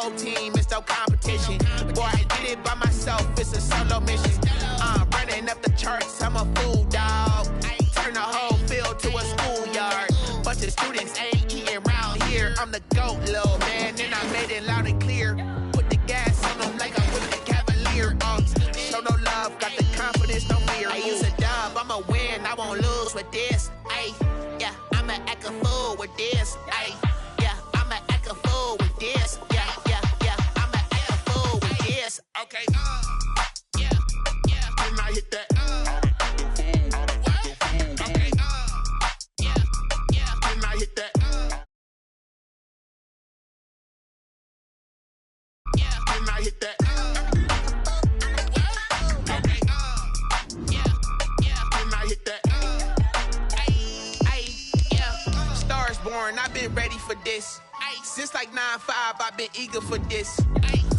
whole team, it's no competition. Boy, I did it by myself, it's a solo mission. I'm running up the charts, I'm a fool, dog. Turn the whole field to a schoolyard. Bunch of students ain't eating round here. I'm the GOAT, little man, and I made it loud and clear. Put the gas on them like I'm with the Cavalier. Show no love, got the confidence, no fear. I use a dub, I'ma win, I won't lose with this. Ay, yeah, I'ma act a fool with this. Ay, yeah, I'ma act a fool with this. Yeah, yeah, yeah, I'ma act a fool with this. Okay, yeah, yeah, then I hit that. Okay, yeah, yeah, then I hit that. Yeah, then I hit that. Okay, yeah, yeah, then I hit that. Ay, yeah, stars born, I've been ready for this. Since like 9-5, I've been eager for this.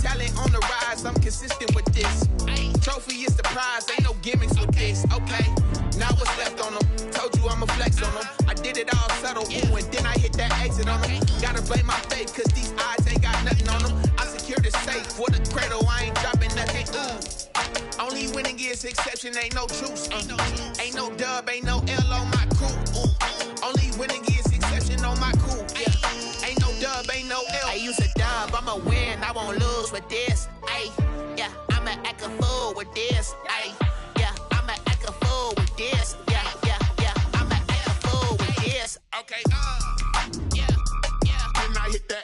Talent on the rise, I'm consistent with this. Trophy is the prize, ain't no gimmicks with this. Okay, now what's left on them? Told you I'ma flex on them. I did it all subtle, ooh, and then I hit that exit on them. Gotta blame my faith, cause these eyes ain't got nothing on them. I secured the safe for the cradle, I ain't dropping nothing. Ooh, only winning is exception, ain't no truce. Ain't no dub, ain't no L on my crew. Ooh, only winning is exception on my crew. Yeah, ain't no dub, ain't no L. I use a dub, I'ma win, I won't lose with this. Ay, yeah, I'ma act a fool with this. Ay, yeah, I'ma act a fool with this. Yeah, yeah, yeah, I'ma act a fool with this. Okay, yeah, yeah, then I hit that.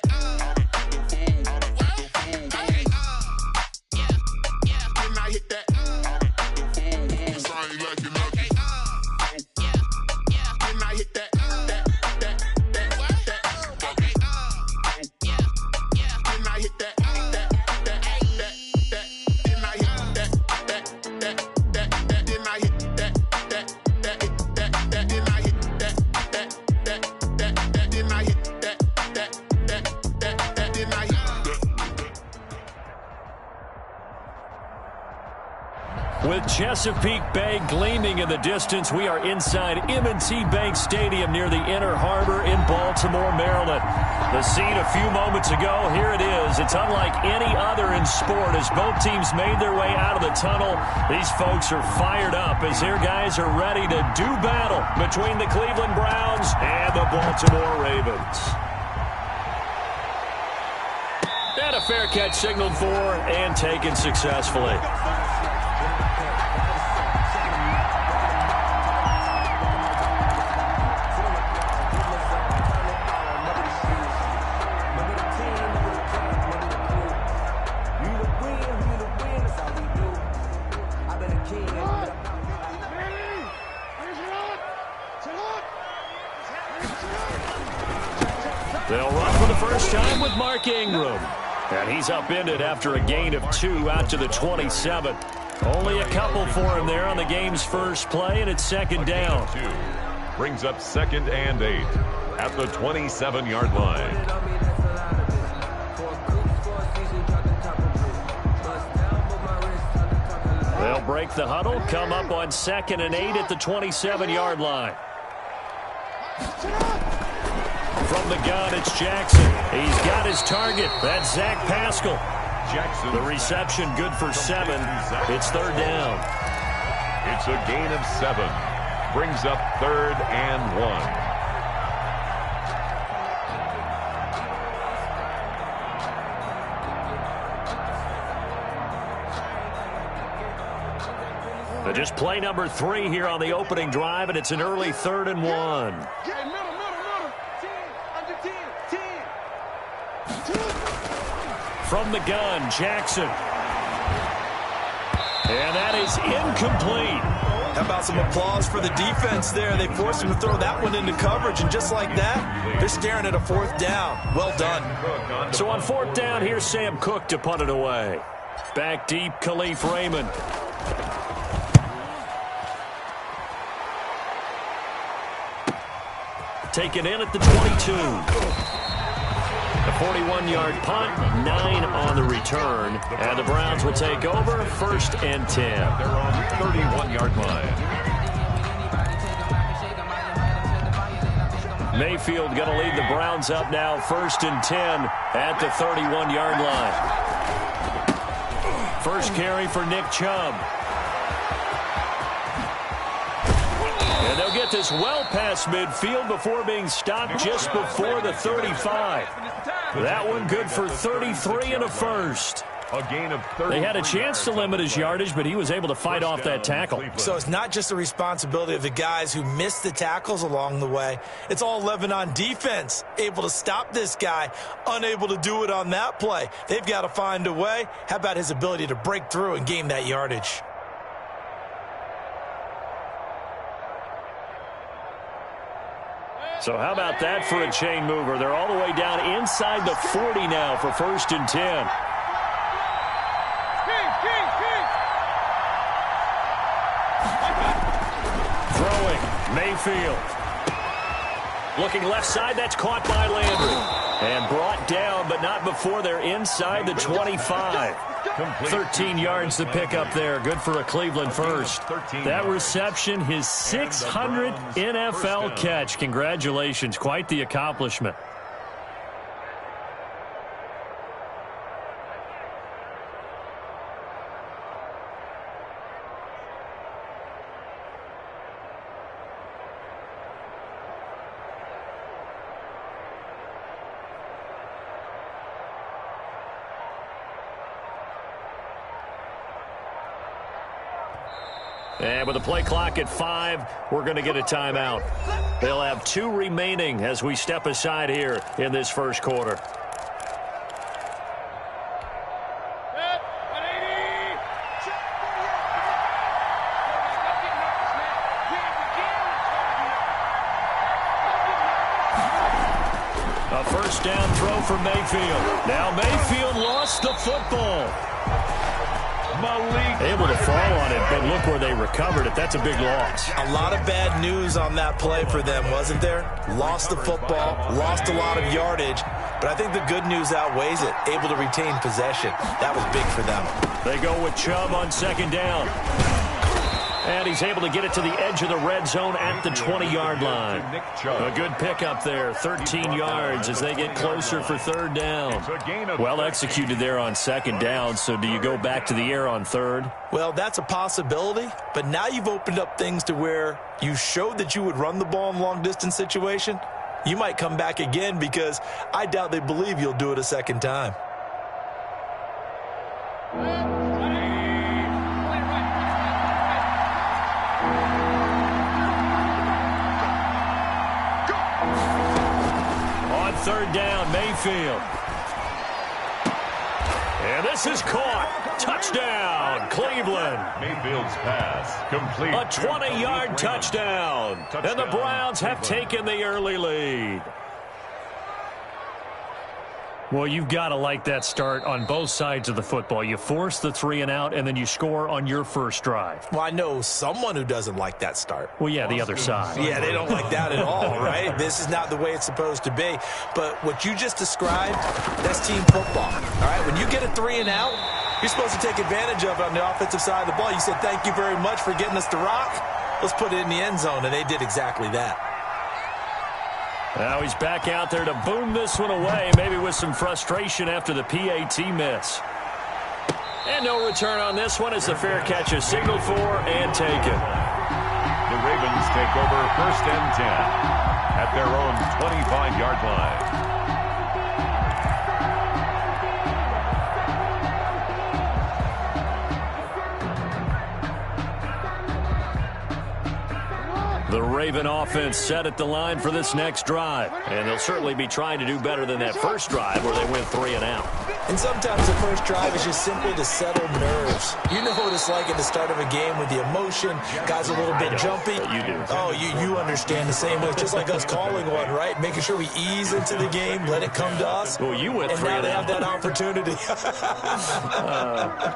Okay, yeah, yeah, then I hit that. Okay, yeah, yeah, then I hit that. Okay, yeah, yeah, then I hit that. With Chesapeake Bay gleaming in the distance, we are inside M&T Bank Stadium near the Inner Harbor in Baltimore, Maryland. The scene a few moments ago, here it is. It's unlike any other in sport as both teams made their way out of the tunnel. These folks are fired up as their guys are ready to do battle between the Cleveland Browns and the Baltimore Ravens. And a fair catch signaled for and taken successfully. They'll run for the first time with Mark Ingram. And he's upended after a gain of 2 out to the 27. Only a couple for him there on the game's first play, and it's second down. Brings up 2nd and 8 at the 27-yard line. They'll break the huddle, come up on 2nd and 8 at the 27-yard line. From the gun, it's Jackson. He's got his target. That's Zach Pascal. Jackson. The reception good for 7. It's third down. It's a gain of 7. Brings up 3rd and 1. Just play number 3 here on the opening drive, and it's an early 3rd and 1. From the gun, Jackson. And that is incomplete. How about some applause for the defense there? They forced him to throw that one into coverage, and just like that, they're staring at a 4th down. Well done. So on 4th down, here's Sam Cook to punt it away. Back deep, Khalif Raymond. Taken in at the 22. A 41-yard punt, 9 on the return. And the Browns will take over 1st and 10. They're on the 31-yard line. Mayfield going to lead the Browns up now, 1st and 10 at the 31-yard line. First carry for Nick Chubb. And they'll get this well past midfield before being stopped just before the 35. That one good for 33 and a first. A gain of 30. They had a chance to limit his yardage, but he was able to fight off that tackle. So it's not just the responsibility of the guys who missed the tackles along the way. It's all 11 on defense, able to stop this guy, unable to do it on that play. They've got to find a way. How about his ability to break through and gain that yardage? So how about that for a chain mover? They're all the way down inside the 40 now for 1st and 10. Throwing, Mayfield. Looking left side, that's caught by Landry. And brought down, but not before they're inside the 25. 13 yards to pick up there. Good for a Cleveland first. That reception, his 600th NFL catch. Congratulations. Quite the accomplishment. And with the play clock at 5, we're going to get a timeout. They'll have 2 remaining as we step aside here in this first quarter. A first down throw for Mayfield. Now Mayfield lost the football. Able to fall on it, but look where they recovered it. That's a big loss. A lot of bad news on that play for them, wasn't there? Lost the football, lost a lot of yardage, but I think the good news outweighs it. Able to retain possession. That was big for them. They go with Chubb on 2nd down. And he's able to get it to the edge of the red zone at the 20-yard line. A good pickup there, 13 yards as they get closer for 3rd down. Well executed there on 2nd down, so do you go back to the air on 3rd? Well, that's a possibility, but now you've opened up things to where you showed that you would run the ball in long-distance situation. You might come back again because I doubt they believe you'll do it a 2nd time. On 3rd down, Mayfield. And this is caught. Touchdown, Cleveland. Mayfield's pass complete. A 20-yard touchdown. And the Browns have taken the early lead. Well, you've got to like that start on both sides of the football. You force the 3 and out, and then you score on your first drive. Well, I know someone who doesn't like that start. Well, yeah, the other side. Yeah, they don't like that at all, right? This is not the way it's supposed to be. But what you just described, that's team football, all right? When you get a 3 and out, you're supposed to take advantage of it on the offensive side of the ball. You said, thank you very much for getting us the rock. Let's put it in the end zone, and they did exactly that. Now he's back out there to boom this one away, maybe with some frustration after the PAT miss. And no return on this one as the fair catch is signaled for and taken. The Ravens take over 1st and 10 at their own 25-yard line. The Raven offense set at the line for this next drive. And they'll certainly be trying to do better than that first drive where they went 3 and out. And sometimes the first drive is just simply to settle nerves. You know what it's like at the start of a game with the emotion. Guys a little bit jumpy. You do. Oh, you understand the same way. Just like us calling one, right? Making sure we ease into the game, let it come to us. Well, you went 3 and now and they out. have that opportunity.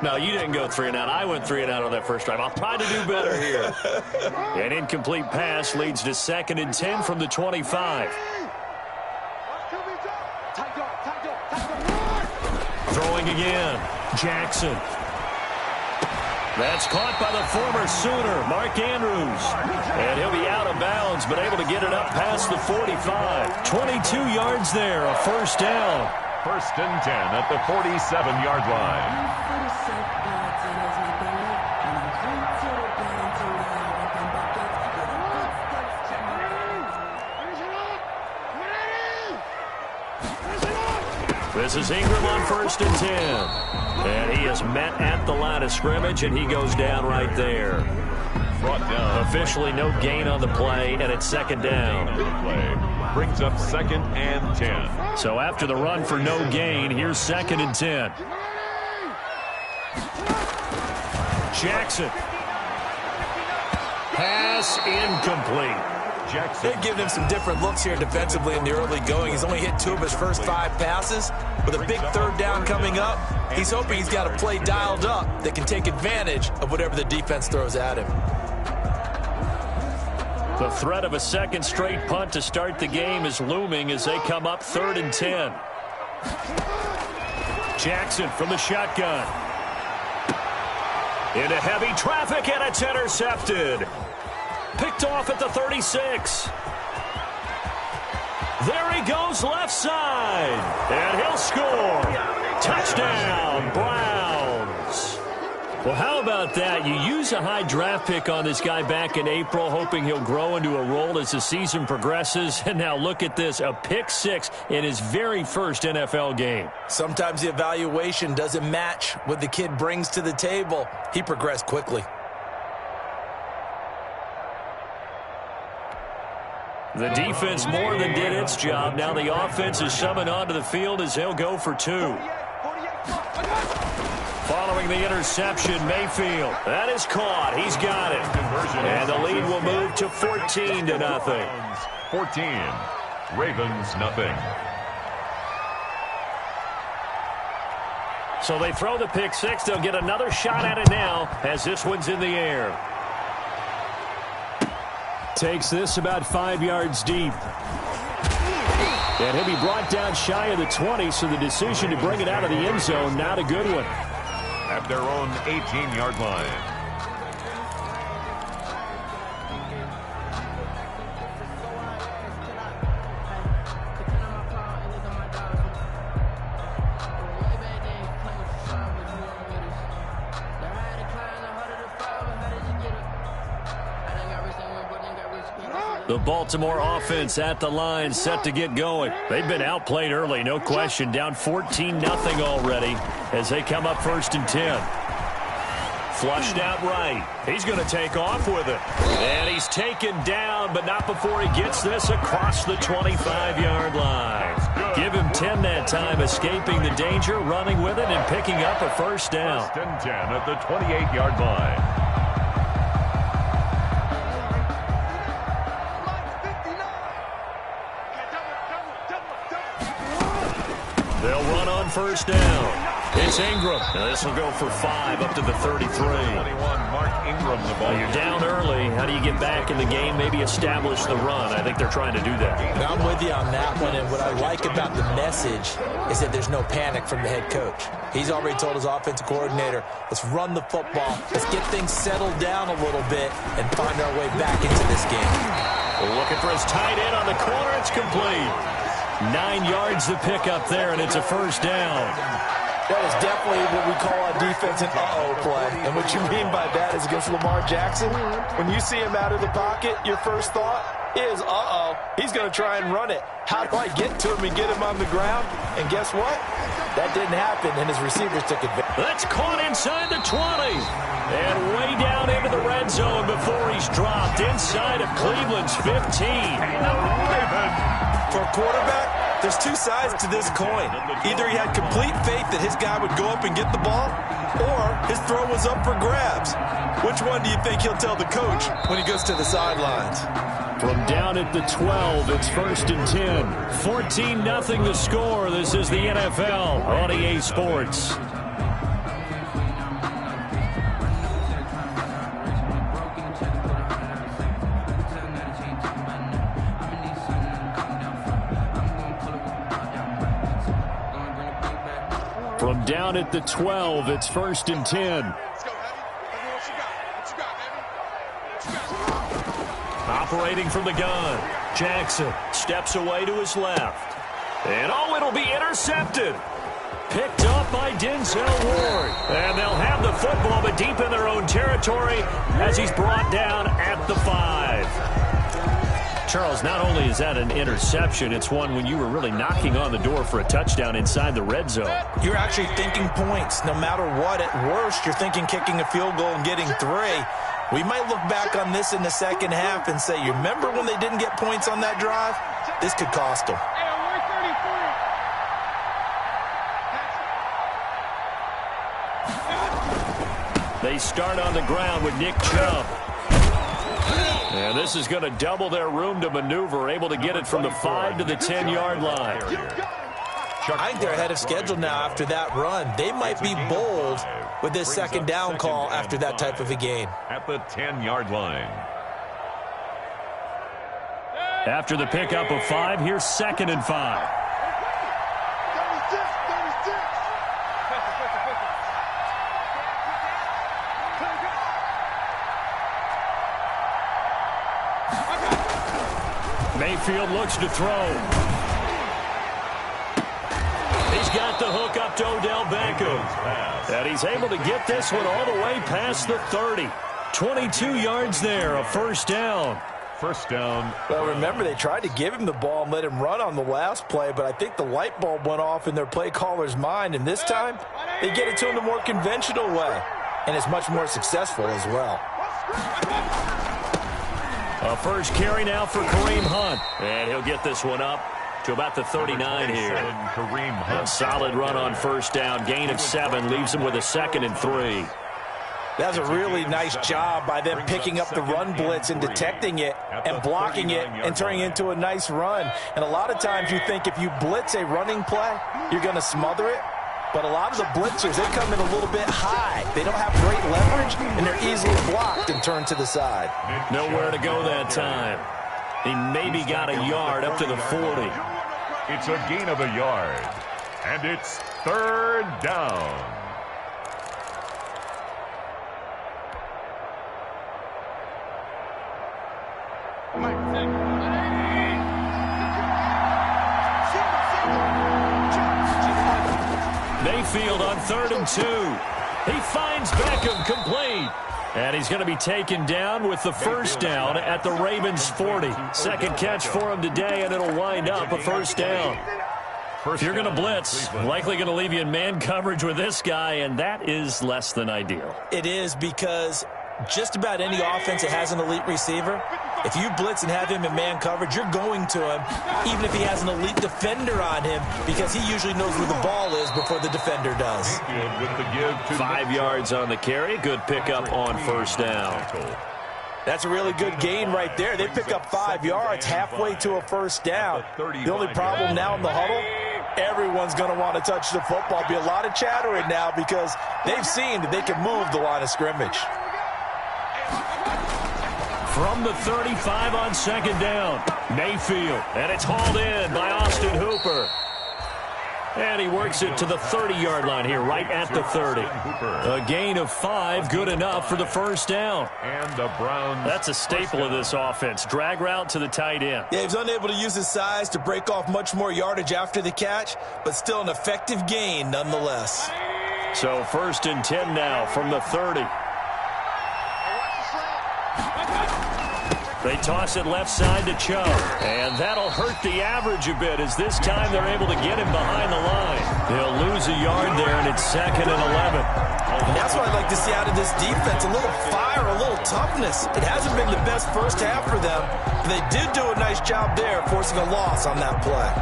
No, you didn't go 3 and out. I went 3 and out on that first drive. I'll try to do better here. An incomplete pass leads to 2nd and 10 from the 25. Throwing again. Jackson. That's caught by the former Sooner, Mark Andrews. And he'll be out of bounds, but able to get it up past the 45. 22 yards there, a first down. First and 10 at the 47-yard line. This is Ingram on first and 10. And he is met at the line of scrimmage, and he goes down right there. Brought down. Officially no gain on the play, and it's second down. Play brings up second and 10. So after the run for no gain, here's second and 10. Jackson. Pass incomplete. Jackson. They've given him some different looks here defensively in the early going. He's only hit 2 of his first 5 passes. With a big third down coming up, he's hoping he's got a play dialed up that can take advantage of whatever the defense throws at him. The threat of a second straight punt to start the game is looming as they come up 3rd and 10. Jackson from the shotgun. Into heavy traffic, and it's intercepted. Picked off at the 36. There he goes left side. And he'll score. Touchdown, Browns. Well, how about that? You use a high draft pick on this guy back in April, hoping he'll grow into a role as the season progresses. And now look at this, a pick 6 in his very first NFL game. Sometimes the evaluation doesn't match what the kid brings to the table. He progressed quickly. The defense more than did its job. Now the offense is summoned onto the field as he'll go for 2. Following the interception, Mayfield. That is caught. He's got it. And the lead will move to 14-0. 14. Ravens, nothing. So they throw the pick 6. They'll get another shot at it now as this one's in the air. Takes this about 5 yards deep. And he'll be brought down shy of the 20, so the decision to bring it out of the end zone, not a good one. At their own 18-yard line. The Baltimore offense at the line, set to get going. They've been outplayed early, no question. Down 14-0 already as they come up 1st and 10. Flushed out right. He's going to take off with it. And he's taken down, but not before he gets this across the 25-yard line. Give him 10 that time, escaping the danger, running with it, and picking up a first down. 1st and 10 at the 28-yard line. They'll run on first down. It's Ingram. Now this will go for 5 up to the 33. 21, Mark Ingram, the ball. Well, you're down early. How do you get back in the game? Maybe establish the run. I think they're trying to do that. Now, I'm with you on that one, and what I like about the message is that there's no panic from the head coach. He's already told his offensive coordinator, let's run the football, let's get things settled down a little bit and find our way back into this game. Looking for his tight end on the corner. It's complete. 9 yards to pick up there, and it's a first down. That is definitely what we call a defensive uh-oh play. And what you mean by that is against Lamar Jackson, when you see him out of the pocket, your first thought is, uh-oh, he's going to try and run it. How do I get to him and get him on the ground? And guess what? That didn't happen, and his receivers took advantage. That's caught inside the 20. And way down into the red zone before he's dropped inside of Cleveland's 15. For a quarterback, there's 2 sides to this coin. Either he had complete faith that his guy would go up and get the ball, or his throw was up for grabs. Which one do you think he'll tell the coach when he goes to the sidelines? From down at the 12, it's 1st and 10. 14-0 the score. This is the NFL on EA Sports. From down at the 12, it's 1st and 10. operating from the gun. Jackson steps away to his left. And, it'll be intercepted. Picked up by Denzel Ward. And they'll have the football, but deep in their own territory as he's brought down at the 5. Charles, not only is that an interception, it's one when you were really knocking on the door for a touchdown inside the red zone. You're actually thinking points. No matter what, at worst, you're thinking kicking a field goal and getting 3. We might look back on this in the second half and say, you remember when they didn't get points on that drive? This could cost them. They start on the ground with Nick Chubb. And this is going to double their room to maneuver, able to get it from the 5 to the 10-yard line. I think they're ahead of schedule now after that run. They might be bold with this second down call after that type of a gain. At the 10-yard line. After the pickup of 5, here's 2nd and 5. Mayfield looks to throw. He's got the hook up to Odell Beckham. And he's able to get this one all the way past the 30. 22 yards there, a first down. First down. Well, remember, they tried to give him the ball and let him run on the last play, but I think the light bulb went off in their play caller's mind, and this time they get it to him the more conventional way, and it's much more successful as well. A first carry now for Kareem Hunt. And he'll get this one up to about the 39 here. Kareem Hunt. A solid run on first down. Gain of 7 leaves him with a 2nd and 3. That's a really nice job by them picking up the run blitz and detecting it and blocking it and turning it into a nice run. And a lot of times you think if you blitz a running play, you're going to smother it. But a lot of the blitzers, they come in a little bit high. They don't have great leverage, and they're easily blocked and turned to the side. Nowhere to go that time. He maybe got a yard up to the 40. It's a gain of a yard. And it's 3rd down. Mayfield on 3rd and 2. He finds Beckham complete. And he's going to be taken down with the first down at the Ravens' 40. Second catch for him today, and it'll wind up a first down. If you're going to blitz, likely going to leave you in man coverage with this guy, and that is less than ideal. It is, because just about any offense that has an elite receiver, if you blitz and have him in man coverage, you're going to him, even if he has an elite defender on him, because he usually knows where the ball is before the defender does. 5 yards on the carry. Good pickup on first down. That's a really good gain right there. They pick up 5 yards halfway to a first down. The only problem now in the huddle, everyone's going to want to touch the football. Be a lot of chattering now because they've seen that they can move the line of scrimmage. From the 35 on second down, Mayfield, and it's hauled in by Austin Hooper. And he works it to the 30-yard line here, right at the 30. A gain of 5, good enough for the first down. And the Browns. That's a staple of this offense. Drag route to the tight end. Yeah, he's unable to use his size to break off much more yardage after the catch, but still an effective gain nonetheless. So 1st and 10 now from the 30. They toss it left side to Chubb. And that'll hurt the average a bit as this time they're able to get him behind the line. They'll lose a yard there, and it's 2nd and 11. And that's what I'd like to see out of this defense. A little fire, a little toughness. It hasn't been the best first half for them, but they did do a nice job there, forcing a loss on that play.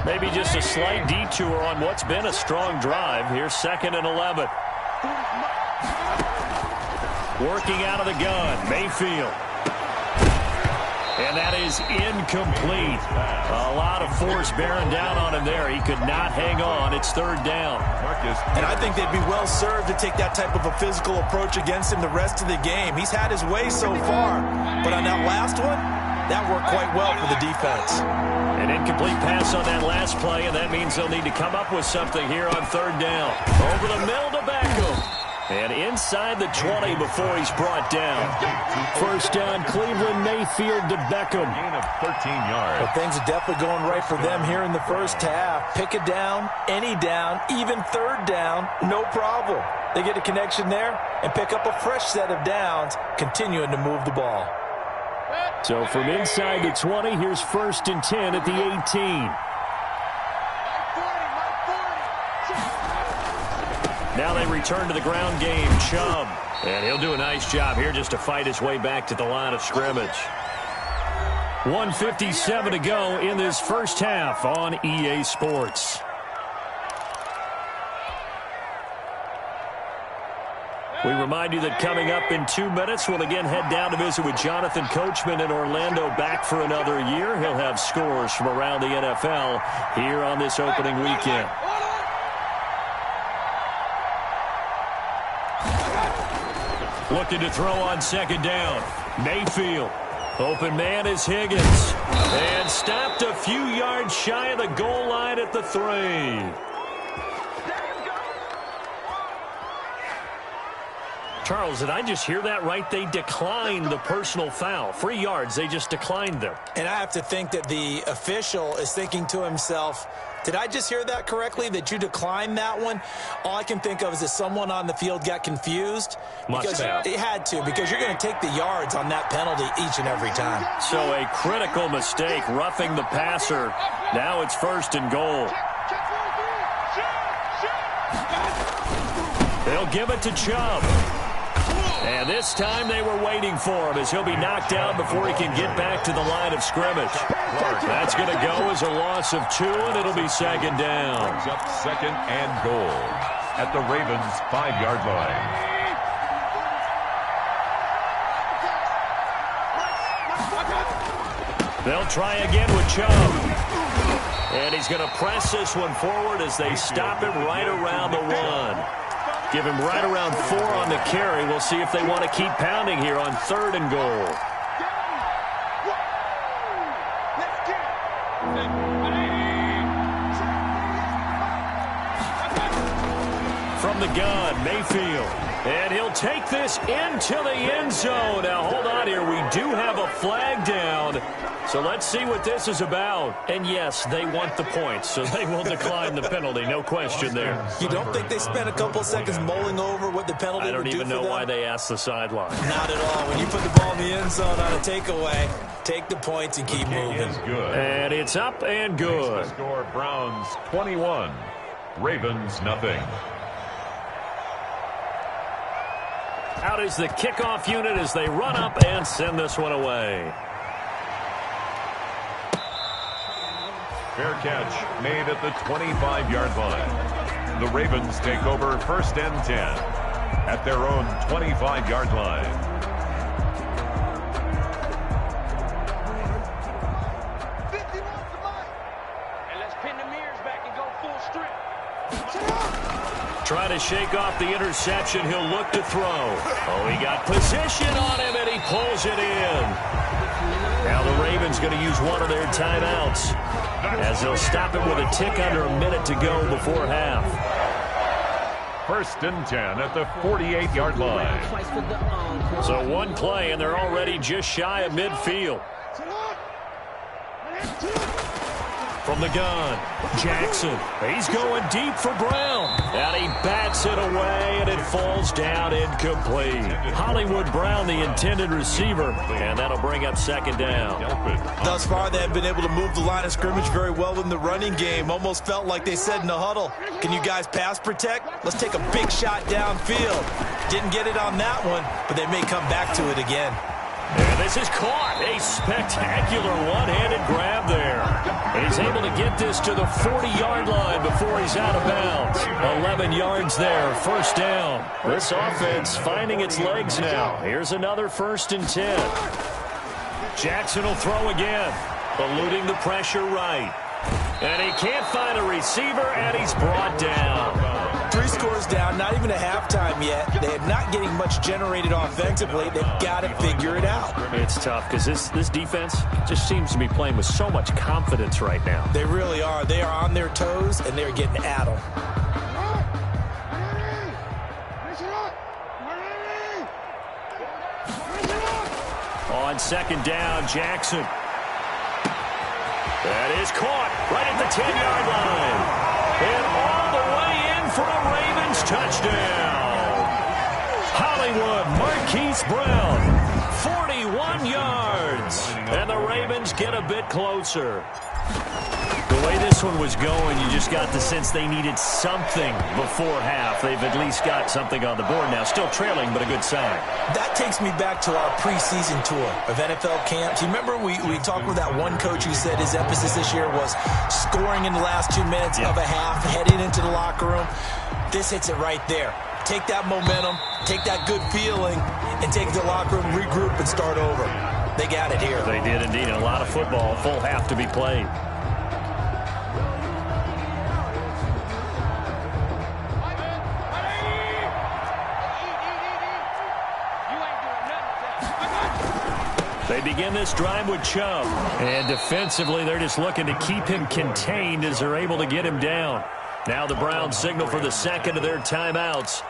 Maybe just a slight detour on what's been a strong drive. Here's 2nd and 11. Working out of the gun, Mayfield. And that is incomplete. A lot of force bearing down on him there. He could not hang on. It's 3rd down. And I think they'd be well served to take that type of a physical approach against him the rest of the game. He's had his way so far, but on that last one, That worked quite well for the defense. An incomplete pass on that last play, and that means they'll need to come up with something here on third down. Over the middle to Beckham. And inside the 20 before he's brought down. First down, Cleveland, Mayfield to Beckham. Gain of 13 yards. Well, things are definitely going right for them here in the first half. Pick a down, any down, even third down, no problem. They get a connection there and pick up a fresh set of downs, continuing to move the ball. So from inside the 20, here's first and 10 at the 18. Now they return to the ground game. Chubb. And he'll do a nice job here just to fight his way back to the line of scrimmage. 1:57 to go in this first half on EA Sports. We remind you that coming up in 2 minutes, we'll again head down to visit with Jonathan Coachman in Orlando, back for another year. He'll have scores from around the NFL here on this opening weekend. Looking to throw on second down. Mayfield. Open man is Higgins. And stopped a few yards shy of the goal line at the 3. Charles, did I just hear that right? They declined the personal foul. 3 yards, they just declined them. And I have to think that the official is thinking to himself, did I just hear that correctly, that you declined that one? All I can think of is that someone on the field got confused. Must have. It had to, because you're going to take the yards on that penalty each and every time. So a critical mistake, roughing the passer. Now it's first and goal. They'll give it to Chubb. And this time they were waiting for him as he'll be knocked down before he can get back to the line of scrimmage. That's going to go as a loss of 2, and it'll be second down. Brings up second and goal at the Ravens' 5-yard line. They'll try again with Chubb. And he's going to press this one forward as they stop him right around the 1. Give him right around 4 on the carry. We'll see if they want to keep pounding here on third and goal. From the gun, Mayfield. And he'll take this into the end zone. Now, hold on here. We do have a flag down. So let's see what this is about. And, yes, they want the points, so they will decline the penalty. No question there. You don't think they spent a couple seconds mulling over what the penalty would do for them? I don't even know why they asked the sideline. Not at all. When you put the ball in the end zone on a takeaway, take the points and keep moving. Good. And it's up and good. The score, Browns 21, Ravens nothing. Out is the kickoff unit as they run up and send this one away. Fair catch made at the 25-yard line. The Ravens take over first and 10 at their own 25-yard line. And let's pin the mirrors back and go full strip. Trying to shake off the interception. He'll look to throw. Oh, he got position on him, and he pulls it in. Now the Ravens going to use one of their timeouts as they'll stop it with a tick under a minute to go before half. First and 10 at the 48-yard line. So one play, and they're already just shy of midfield. From the gun, Jackson. He's going deep for Brown. And he bats it away, and it falls down incomplete. Hollywood Brown, the intended receiver, and that'll bring up second down. Thus far, they have been able to move the line of scrimmage very well in the running game. Almost felt like they said in the huddle, can you guys pass protect? Let's take a big shot downfield. Didn't get it on that one, but they may come back to it again. And this is caught. A spectacular one-handed grab there. And he's able to get this to the 40-yard line before he's out of bounds. 11 yards there, first down. This offense finding its legs now. Here's another first and 10. Jackson will throw again, eluding the pressure right. And he can't find a receiver, and he's brought down. 3 scores down, not even a halftime yet. They're not getting much generated offensively. They've got to figure it out. It's tough because this defense just seems to be playing with so much confidence right now. They really are. They are on their toes, and they're getting at them. On second down, Jackson. That is caught right at the 10-yard line. And all the way in for a Ravens touchdown. Hollywood Marquise Brown, 41 yards. And the Ravens get a bit closer. The way this one was going, you just got the sense they needed something before half. They've at least got something on the board now. Still trailing, but a good sign. That takes me back to our preseason tour of NFL camps. You remember we talked with that one coach who said his emphasis this year was scoring in the last 2 minutes of a half, heading into the locker room. This hits it right there. Take that momentum, take that good feeling, and take it to the locker room, regroup, and start over. They got it here. They did indeed. A lot of football, full half to be played. They begin this drive with Chubb. And defensively, they're just looking to keep him contained as they're able to get him down. Now the Browns signal for the second of their timeouts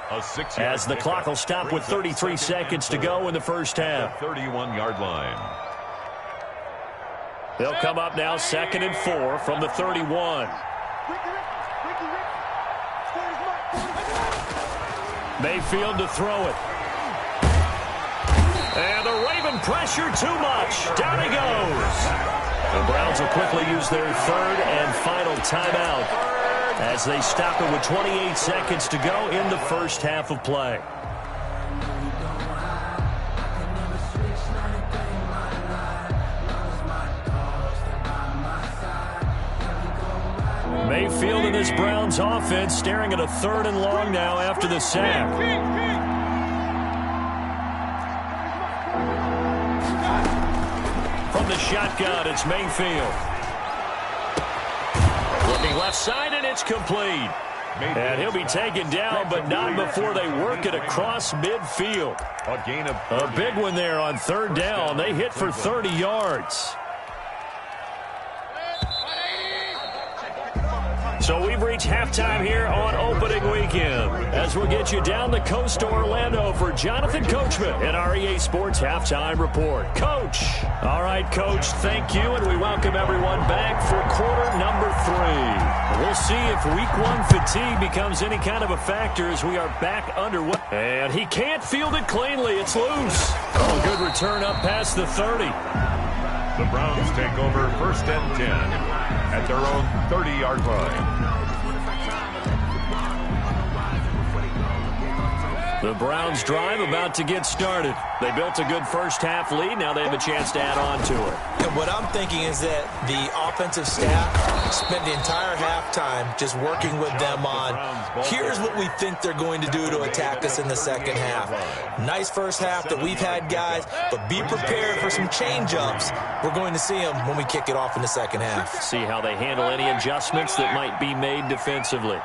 as the clock will stop with 33 seconds to go in the first half. 31-yard line. They'll come up now 2nd and 4 from the 31. Mayfield to throw it. And the Raven pressure too much. Down he goes. The Browns will quickly use their third and final timeout as they stop it with 28 seconds to go in the first half of play. Mayfield in this Browns offense staring at a 3rd and long now after the sack. From the shotgun, it's Mayfield. Looking left side, and it's complete. And he'll be taken down, but not before they work it across midfield. A big one there on 3rd down. They hit for 30 yards. So we've reached halftime here on opening weekend as we'll get you down the coast to Orlando for Jonathan Coachman in our EA Sports Halftime Report. Coach. All right, Coach, thank you, and we welcome everyone back for quarter number 3. We'll see if week 1 fatigue becomes any kind of a factor as we are back underway. And he can't field it cleanly. It's loose. Oh, good return up past the 30. The Browns take over 1st and 10 at their own 30-yard line. The Browns drive about to get started. They built a good first half lead. Now they have a chance to add on to it. And what I'm thinking is that the offensive staff spent the entire halftime just working with them on, here's what we think they're going to do to attack us in the second half. Nice first half that we've had, guys, but be prepared for some change-ups. We're going to see them when we kick it off in the second half. See how they handle any adjustments that might be made defensively.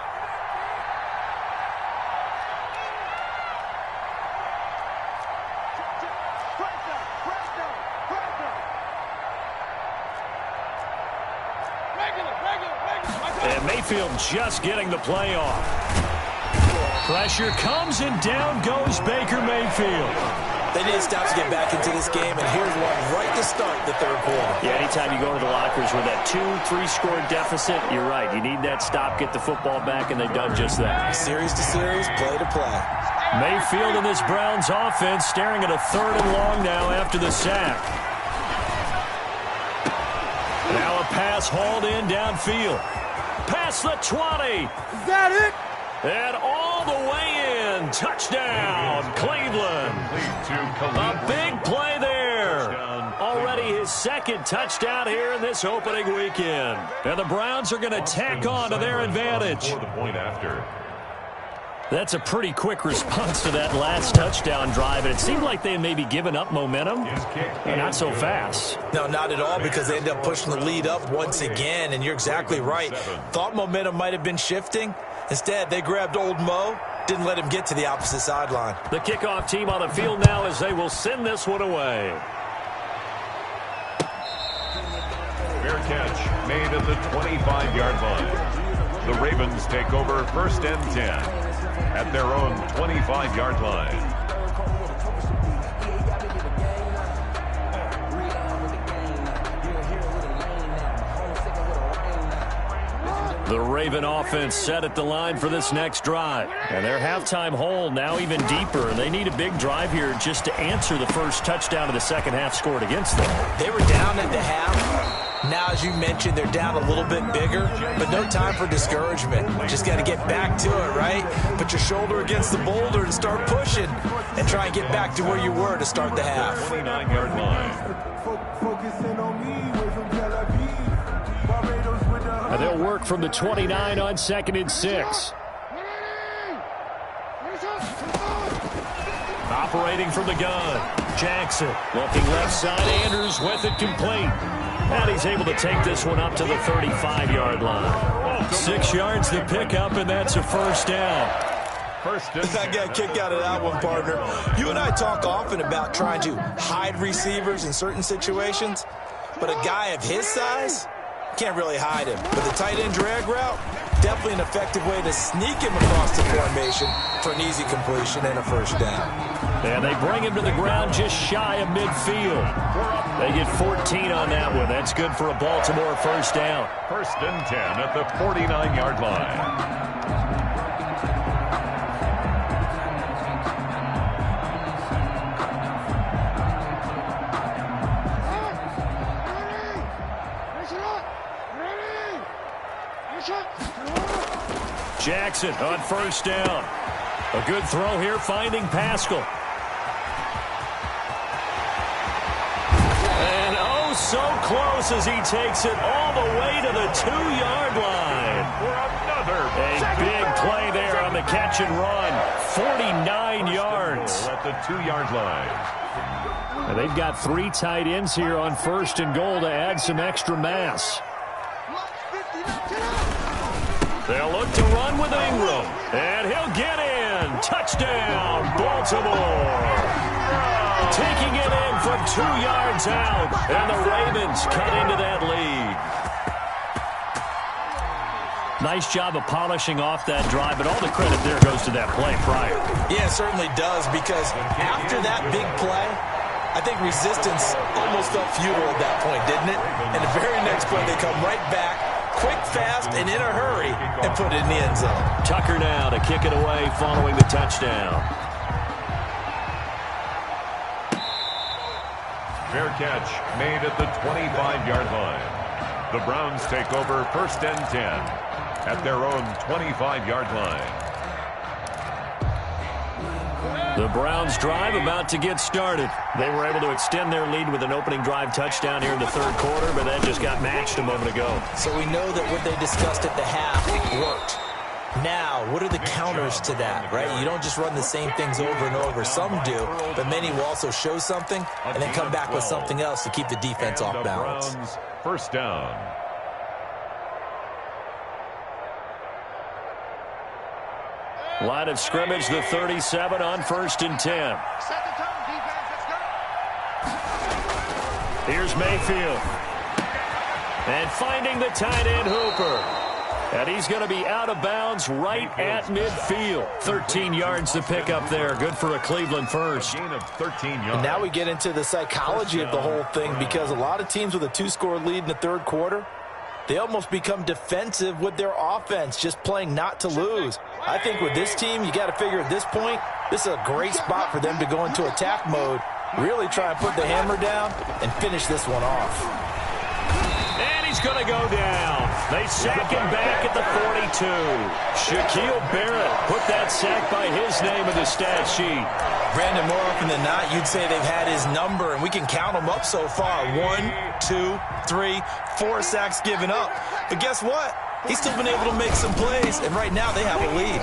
And Mayfield just getting the play off. Pressure comes and down goes Baker Mayfield. They need to stop to get back into this game, and here's one right to start the 3rd quarter. Yeah, anytime you go to the lockers with that 2-3 score deficit, you're right. You need that stop, get the football back, and they've done just that. Series to series, play to play. Mayfield in this Browns offense staring at a 3rd and long now after the sack. Now a pass hauled in downfield. Past the 20. Is that it? And all the way in. Touchdown, Cleveland. A big play there. Already his 2nd touchdown here in this opening weekend. And the Browns are going to tack on to their advantage. That's a pretty quick response to that last touchdown drive. And it seemed like they may be giving up momentum. Not so fast. No, not at all, because they ended up pushing the lead up once again. And you're exactly right. Thought momentum might have been shifting. Instead, they grabbed old Mo, didn't let him get to the opposite sideline. The kickoff team on the field now as they will send this one away. Fair catch made at the 25-yard line. The Ravens take over 1st and 10 at their own 25-yard line. The Raven offense set at the line for this next drive. And their halftime hole now even deeper. And they need a big drive here just to answer the first touchdown of the second half scored against them. They were down at the half. Now, as you mentioned, they're down a little bit bigger, but no time for discouragement. Just got to get back to it, right? Put your shoulder against the boulder and start pushing and try and get back to where you were to start the half. 29-yard line. And they'll work from the 29 on 2nd and 6. Operating from the gun. Jackson looking left side. Andrews with it complete. And he's able to take this one up to the 35-yard line. 6 yards the pickup, and that's a first down. I got a kick out of that one, partner. You and I talk often about trying to hide receivers in certain situations, but a guy of his size can't really hide him. But the tight end drag route, definitely an effective way to sneak him across the formation for an easy completion and a first down. And they bring him to the ground just shy of midfield. They get 14 on that one. That's good for a Baltimore first down. 1st and 10 at the 49-yard line. Jackson on first down. A good throw here, finding Pascal. And oh, so close as he takes it all the way to the 2-yard line. A big play there on the catch and run. 49 yards. At the 2-yard line. And they've got 3 tight ends here on 1st and goal to add some extra mass. They'll look to run with Ingram. And he'll get in. Touchdown, Baltimore. Taking it in from 2 yards out. And the Ravens cut into that lead. Nice job of polishing off that drive, but all the credit there goes to that play prior. Yeah, it certainly does, because after that big play, I think resistance almost felt futile at that point, didn't it? And the very next play, they come right back, quick, fast, and in a hurry, and put it in the end zone. Tucker now to kick it away following the touchdown. Fair catch made at the 25-yard line. The Browns take over 1st and 10 at their own 25-yard line. The Browns drive about to get started. They were able to extend their lead with an opening drive touchdown here in the 3rd quarter, but that just got matched a moment ago. So we know that what they discussed at the half worked. Now, what are the counters to that, right? You don't just run the same things over and over. Some do, but many will also show something and then come back with something else to keep the defense off balance. Browns, first down. Line of scrimmage, the 37 on 1st and 10. Here's Mayfield. And finding the tight end Hooper. And he's going to be out of bounds right at midfield. 13 yards to pick up there. Good for a Cleveland first. Gain of 13 yards. And now we get into the psychology of the whole thing, because a lot of teams with a 2-score lead in the 3rd quarter, they almost become defensive with their offense, just playing not to lose. I think with this team, you got to figure at this point, this is a great spot for them to go into attack mode, really try and put the hammer down and finish this one off. And he's going to go down. They sack him back at the 42. Shaquille Barrett put that sack by his name in the stat sheet. Brandon, more often than not, you'd say they've had his number, and we can count them up so far. 1, 2, 3, 4 sacks given up. But guess what? He's still been able to make some plays, and right now they have a lead.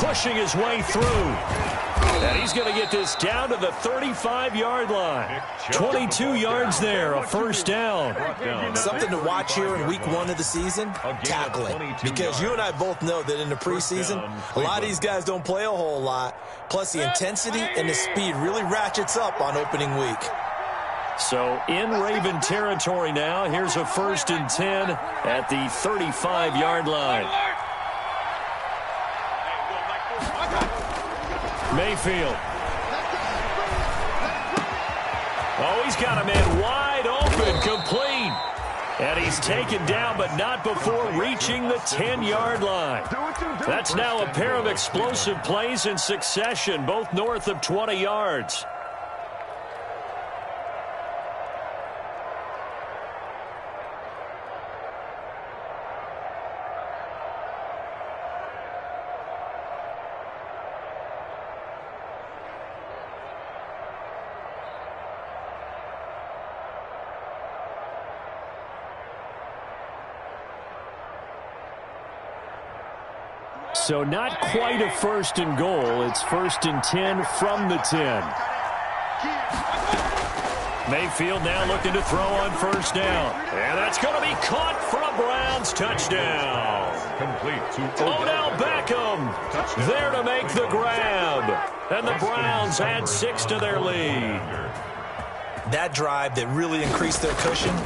pushing his way through. And he's going to get this down to the 35-yard line. 22 yards there, a first down. Something to watch here in week 1 of the season, tackling. Because you and I both know that in the preseason, a lot of these guys don't play a whole lot. Plus, the intensity and the speed really ratchets up on opening week. So in Raven territory now, here's a 1st and 10 at the 35-yard line. Mayfield. Oh, he's got a man wide open, complete. And he's taken down, but not before reaching the 10-yard line. That's now a pair of explosive plays in succession, both north of 20 yards. So not quite a 1st and goal. It's 1st and 10 from the 10. Mayfield now looking to throw on 1st down. And that's going to be caught for a Browns touchdown. Complete to Odell Beckham there to make the grab. And the Browns add 6 to their lead. That drive that really increased their cushion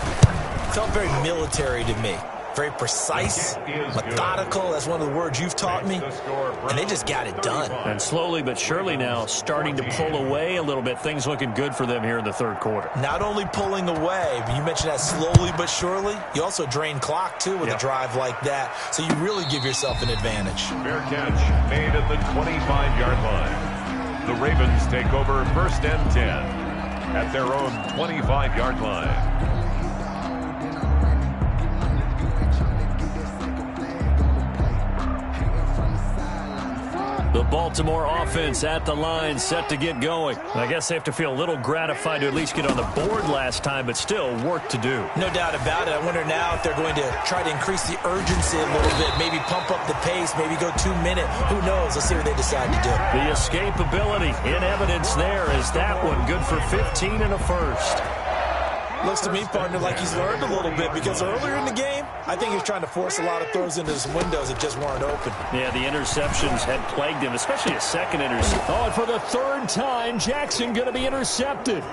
felt very military to me. Very precise, methodical. That's one of the words you've taught me. And they just got it done. And slowly but surely now starting to pull away a little bit. Things looking good for them here in the 3rd quarter. Not only pulling away, but you mentioned that slowly but surely. You also drain clock, too, with a drive like that. So you really give yourself an advantage. Fair catch made at the 25-yard line. The Ravens take over 1st and 10 at their own 25-yard line. The Baltimore offense at the line, set to get going. I guess they have to feel a little gratified to at least get on the board last time, but still work to do. No doubt about it. I wonder now if they're going to try to increase the urgency a little bit, maybe pump up the pace, maybe go 2-minute. Who knows? Let's see what they decide to do. The escapability in evidence there is that one good for 15 and a 1st. Looks to me, partner, like he's learned a little bit because earlier in the game, I think he was trying to force a lot of throws into his windows that just weren't open. Yeah, the interceptions had plagued him, especially a second interception. Oh, and for the 3rd time, Jackson going to be intercepted.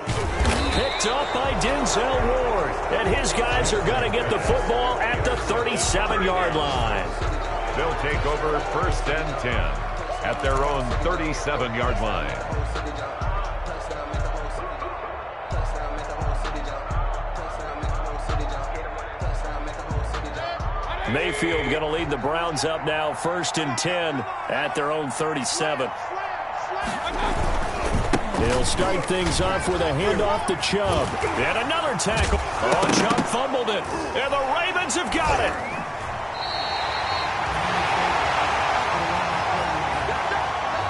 Picked up by Denzel Ward. And his guys are going to get the football at the 37-yard line. They'll take over 1st and 10 at their own 37-yard line. Mayfield going to lead the Browns up now, 1st and 10 at their own 37. They'll start things off with a handoff to Chubb. And another tackle. Oh, Chubb fumbled it. And the Ravens have got it.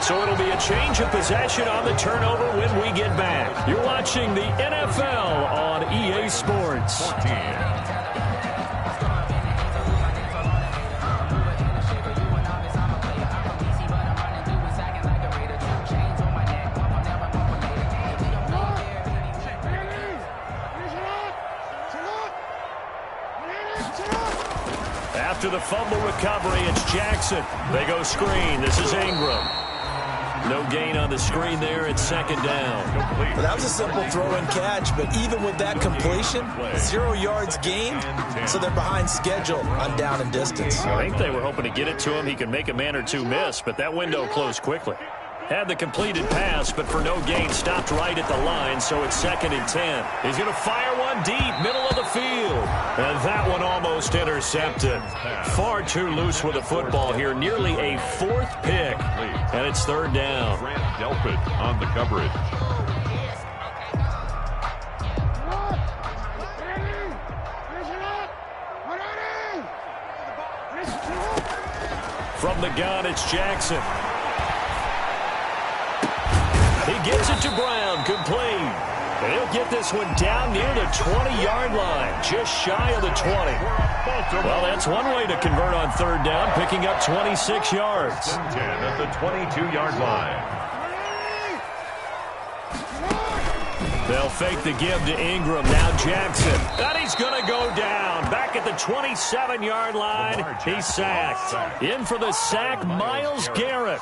So it'll be a change of possession on the turnover when we get back. You're watching the NFL on EA Sports. 14. After the fumble recovery, it's Jackson. They go screen. This is Ingram. No gain on the screen there. It's 2nd down. Well, that was a simple throw and catch, but even with that completion, 0 yards gained, so they're behind schedule on down and distance. I think they were hoping to get it to him. He could make a man or two miss, but that window closed quickly. Had the completed pass, but for no gain, stopped right at the line, so it's 2nd and 10. He's going to fire one deep, middle of the field. And that one almost intercepted. Far too loose with the football here, nearly a 4th pick. And it's 3rd down. Grant Delpit on the coverage. From the gun, it's Jackson. He gives it to Brown, complete. He'll get this one down near the 20-yard line, just shy of the 20. Well, that's one way to convert on third down, picking up 26 yards. 10 at the 22-yard line. They'll fake the give to Ingram. Now Jackson. And he's going to go down. Back at the 27-yard line. He's sacked. In for the sack, Myles Garrett.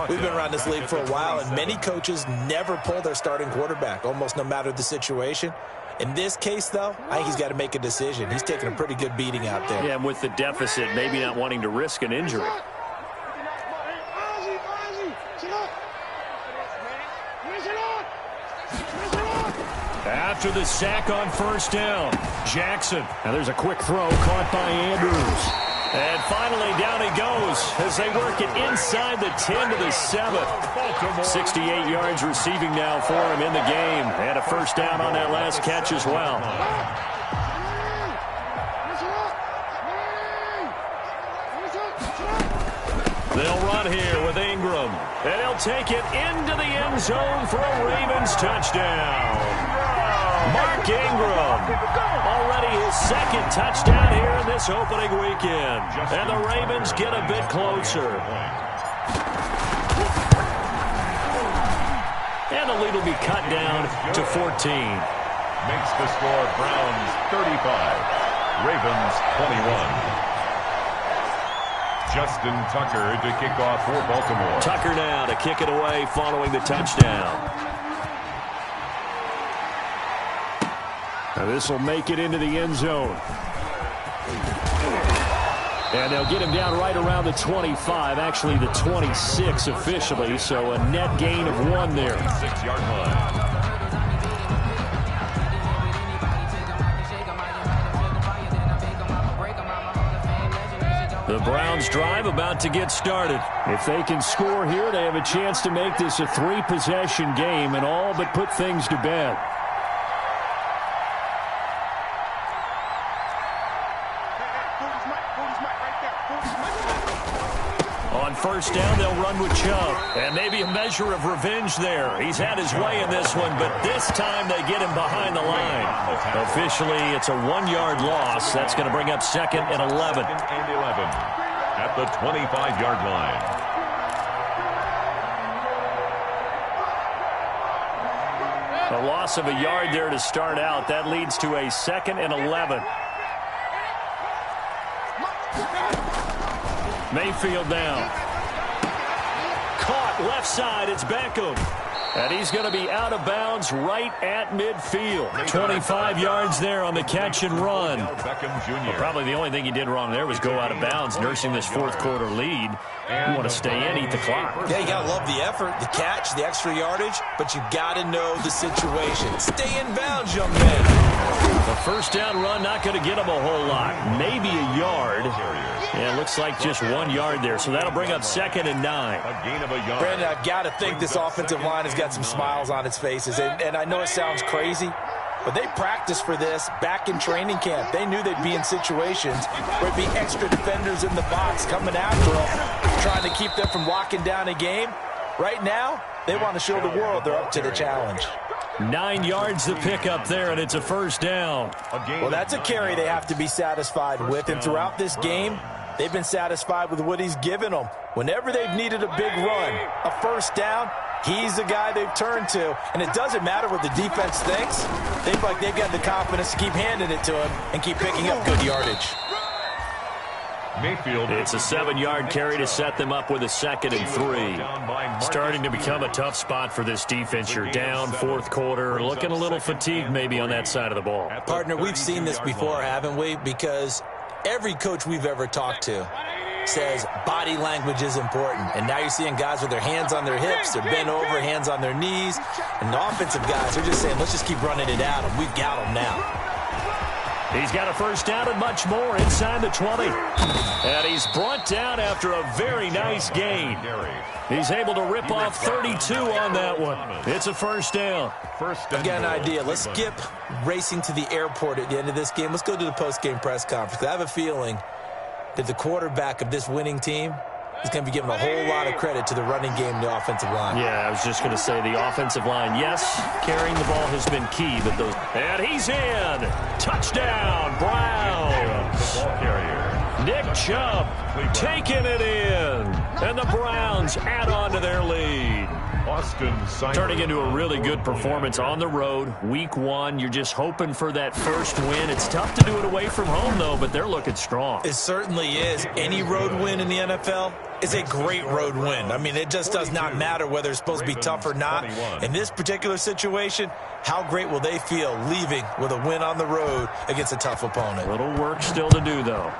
We've been around this league for a while, and many coaches never pull their starting quarterback, almost no matter the situation. In this case, though, I think he's got to make a decision. He's taking a pretty good beating out there. Yeah, and with the deficit, maybe not wanting to risk an injury. After the sack on first down, Jackson. Now there's a quick throw caught by Andrews. And finally down he goes as they work it inside the 10 to the 7. 68 yards receiving now for him in the game. And a first down on that last catch as well. They'll run here with Ingram. And he'll take it into the end zone for a Ravens touchdown. Mark Ingram, already his second touchdown here in this opening weekend. And the Ravens get a bit closer. And the lead will be cut down to 14. Makes the score Browns 35, Ravens 21. Justin Tucker to kick off for Baltimore. Tucker now to kick it away following the touchdown. Now this will make it into the end zone. And they'll get him down right around the 25, actually the 26 officially, so a net gain of 1 there. 6-yard line. The Browns drive about to get started. If they can score here, they have a chance to make this a 3-possession game and all but put things to bed. On first down, they'll run with Chubb. And maybe a measure of revenge there. He's had his way in this one, but this time they get him behind the line. Officially, it's a 1-yard loss. That's going to bring up 2nd and 11. 2nd and 11 at the 25-yard line. A loss of a yard there to start out. That leads to a 2nd and 11. Mayfield now. Caught left side. It's Beckham. And he's going to be out of bounds right at midfield. 25 yards there on the catch and run. Well, probably the only thing he did wrong there was go out of bounds, nursing this fourth-quarter lead. You want to stay in, eat the clock. Yeah, you got to love the effort, the catch, the extra yardage, but you got to know the situation. Stay in bounds, young man. The first down run not going to get him a whole lot. Maybe a yard. Yeah, it looks like just 1 yard there, so that'll bring up 2nd and 9. A gain of a yard. Brandon, I've got to think this offensive line has got some smiles on its faces, and I know it sounds crazy, but they practiced for this back in training camp. They knew they'd be in situations where there'd be extra defenders in the box coming after them, trying to keep them from locking down a game. Right now, they want to show the world they're up to the challenge. 9 yards to pick up there, and it's a first down. Well, that's a carry they have to be satisfied with, and throughout this game, they've been satisfied with what he's given them. Whenever they've needed a big run, a first down, he's the guy they've turned to. And it doesn't matter what the defense thinks. They feel like they've got the confidence to keep handing it to him and keep picking up good yardage. Mayfield. It's a 7-yard carry to set them up with a 2nd and 3. Starting to become a tough spot for this defense. You're down fourth quarter, looking a little fatigued maybe on that side of the ball. Partner, we've seen this before, haven't we? Because every coach we've ever talked to says body language is important. And now you're seeing guys with their hands on their hips, they're bent over, hands on their knees. And the offensive guys are just saying, let's just keep running it at them. We've got them now. He's got a first down and much more inside the 20. And he's brought down after a very nice gain. He's able to rip off 32 on that one. It's a first down. I've got an idea. Let's skip racing to the airport at the end of this game. Let's go to the post-game press conference. I have a feeling that the quarterback of this winning team is going to be giving a whole lot of credit to the running game and the offensive line. Yeah, I was just going to say the offensive line, yes, carrying the ball has been key, but those... And he's in! Touchdown, Browns! The ball carrier. Nick Chubb taking it in. And the Browns add on to their lead. Turning into a really good performance on the road. Week 1, you're just hoping for that first win. It's tough to do it away from home, though, but they're looking strong. It certainly is. Any road win in the NFL is a great road win. I mean, it just does not matter whether it's supposed to be tough or not. In this particular situation, how great will they feel leaving with a win on the road against a tough opponent? Little work still to do, though.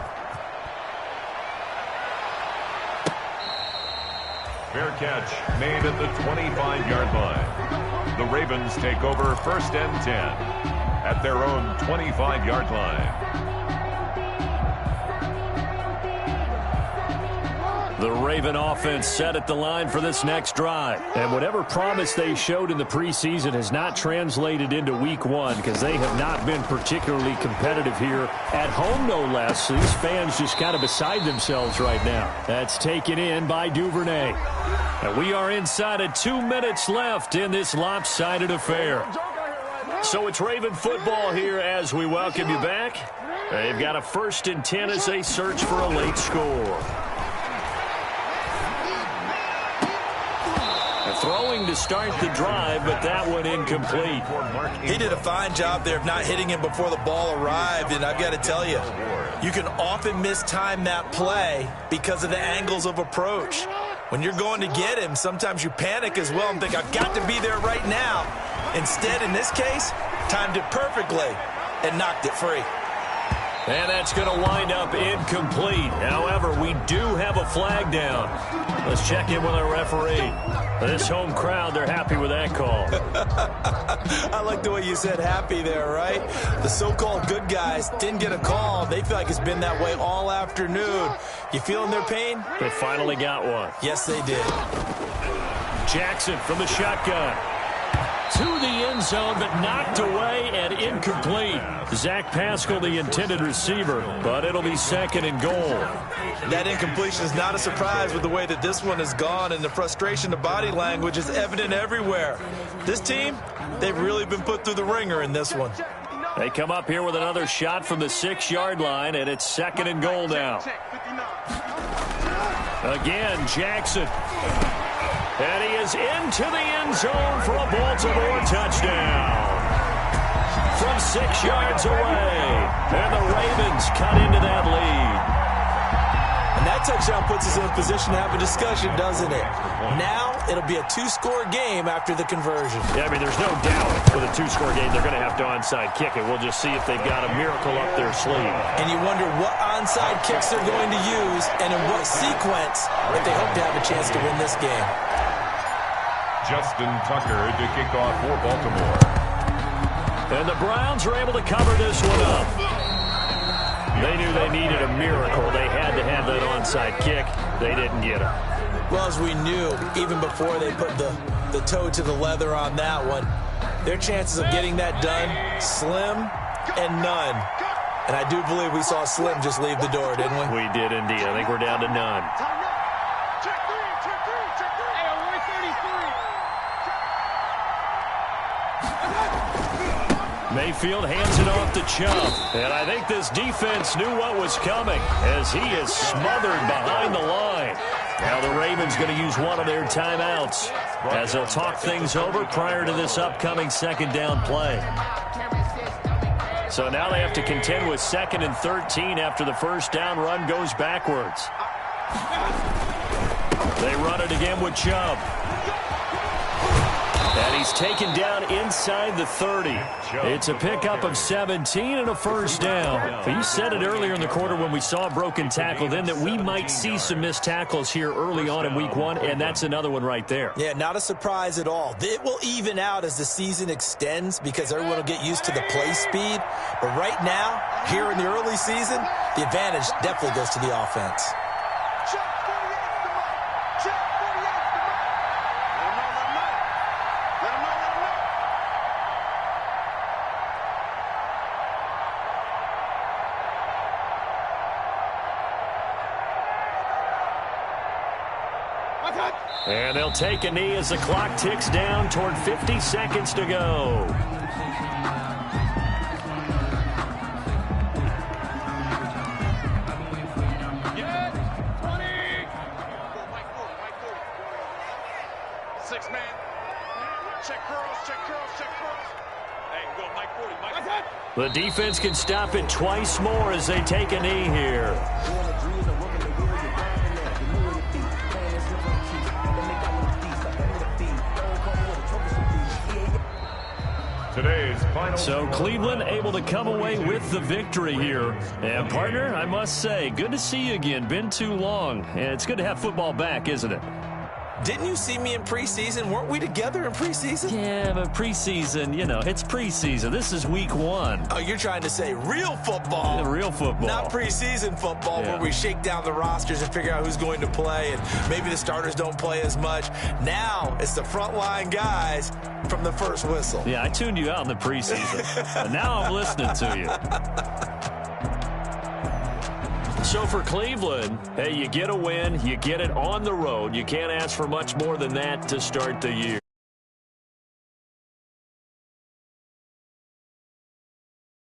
Fair catch made at the 25-yard line. The Ravens take over 1st and 10 at their own 25-yard line. The Raven offense set at the line for this next drive. And whatever promise they showed in the preseason has not translated into week 1 because they have not been particularly competitive here at home, no less. So these fans just kind of beside themselves right now. That's taken in by Duvernay. And we are inside of 2 minutes left in this lopsided affair. So it's Raven football here as we welcome you back. They've got a 1st and 10 as they search for a late score. Throwing to start the drive, but that one incomplete. He did a fine job there of not hitting him before the ball arrived, and I've got to tell you, you can often mistime that play because of the angles of approach. When you're going to get him, sometimes you panic as well and think, I've got to be there right now. Instead, in this case, timed it perfectly and knocked it free. And that's going to wind up incomplete. However, we do have a flag down. Let's check in with our referee. This home crowd, they're happy with that call. I like the way you said happy there, right? The so-called good guys didn't get a call. They feel like it's been that way all afternoon. You feeling their pain? They finally got one. Yes, they did. Jackson from the shotgun. To the end zone, but knocked away and incomplete. Zach Pascal, the intended receiver, but it'll be 2nd and goal. That incompletion is not a surprise with the way that this one has gone, and the frustration, the body language is evident everywhere. This team, they've really been put through the ringer in this one. They come up here with another shot from the 6-yard line, and it's 2nd and goal now. Again, Jackson. And he is into the end zone for a Baltimore touchdown. From 6 yards away. And the Ravens cut into that lead. And that touchdown puts us in a position to have a discussion, doesn't it? Now, it'll be a 2-score game after the conversion. Yeah, I mean, there's no doubt with a 2-score game, they're going to have to onside kick it. We'll just see if they've got a miracle up their sleeve. And you wonder what onside kicks they're going to use and in what sequence if they hope to have a chance to win this game. Justin Tucker to kick off for Baltimore. And the Browns are able to cover this one up. They knew they needed a miracle. They had to have that onside kick. They didn't get it. Well, as we knew, even before they put the toe to the leather on that one, their chances of getting that done, slim and none. And I do believe we saw Slim just leave the door, didn't we? We did indeed. I think we're down to none. Mayfield hands it off to Chubb. And I think this defense knew what was coming as he is smothered behind the line. Now the Ravens going to use one of their timeouts as they'll talk things over prior to this upcoming 2nd down play. So now they have to contend with 2nd and 13 after the 1st down run goes backwards. They run it again with Chubb. And he's taken down inside the 30. It's a pickup of 17 and a 1st down. But you said it earlier in the quarter when we saw a broken tackle then that we might see some missed tackles here early on in week 1, and that's another one right there. Yeah, not a surprise at all. It will even out as the season extends because everyone will get used to the play speed. But right now, here in the early season, the advantage definitely goes to the offense. And they'll take a knee as the clock ticks down toward 50 seconds to go. The defense can stop it twice more as they take a knee here. So Cleveland able to come away with the victory here. And partner, I must say, good to see you again. Been too long. And it's good to have football back, isn't it? Didn't you see me in preseason? Weren't we together in preseason? Yeah, but preseason, you know, it's preseason. This is week 1. Oh, you're trying to say real football. Yeah, real football. Not preseason football where we shake down the rosters and figure out who's going to play, and maybe the starters don't play as much. Now it's the frontline guys from the first whistle. Yeah, I tuned you out in the preseason. But now I'm listening to you. So for Cleveland, hey, you get a win, you get it on the road. You can't ask for much more than that to start the year.